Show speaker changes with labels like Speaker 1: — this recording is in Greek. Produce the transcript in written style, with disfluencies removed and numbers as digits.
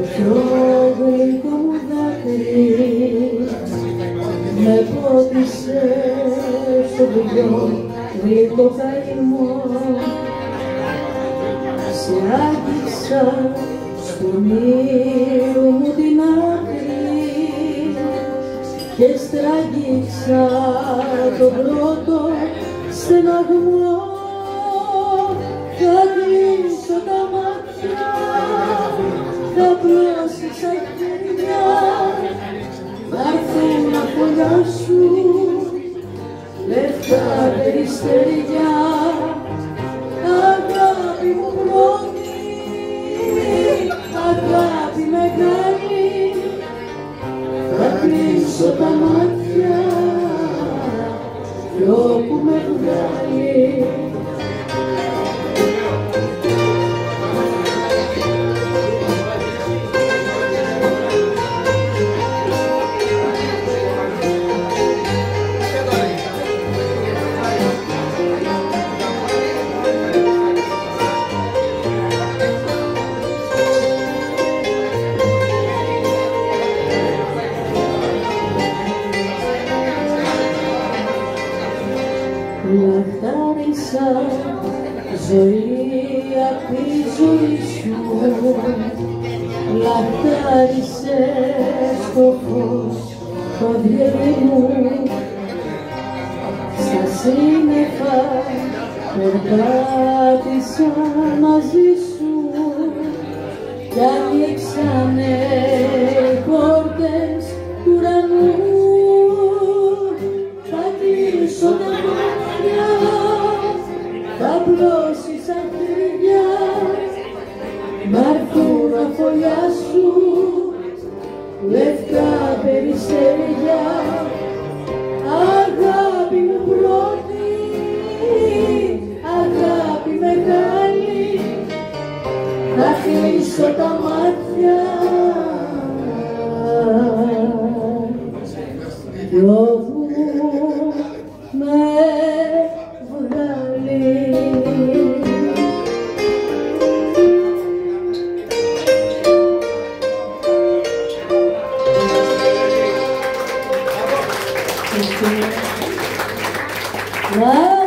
Speaker 1: πιο γλυκό μου δάκρυ με πότισε στο πιο γλυκό καημό. Σε άγγιξα στον ήρω μου την άκρη και στραγγίξα τον πρώτο στεναγμό. Θα κλείσω τα μάτια, θα πλώσει σαν χέρια, θα έρθουν να φωλιάσουν λευκά περιστεριά. Αγάπη μου πρώτη, αγάπη μεγάλη, θα κλείσω τα μάτια κι όπου με βγάλει. Λαχτάρισα ζωή απ' τη ζωή σου, λαχτάρισες το φως το αδιέρι μου. Στα σύννεφα περπάτησα μαζί σου κι ανοίξανε οι πόρτες του ουρανού. Θα κλείσω τα μάτια, θα πλώσει σαν χέρια, μ' αρθούν να φωλιάσουν λευκά περιστεριά. Αγάπη μου πρώτη, αγάπη μεγάλη, θα κλείσω τα μάτια κι όπου με βγάλει. Wow.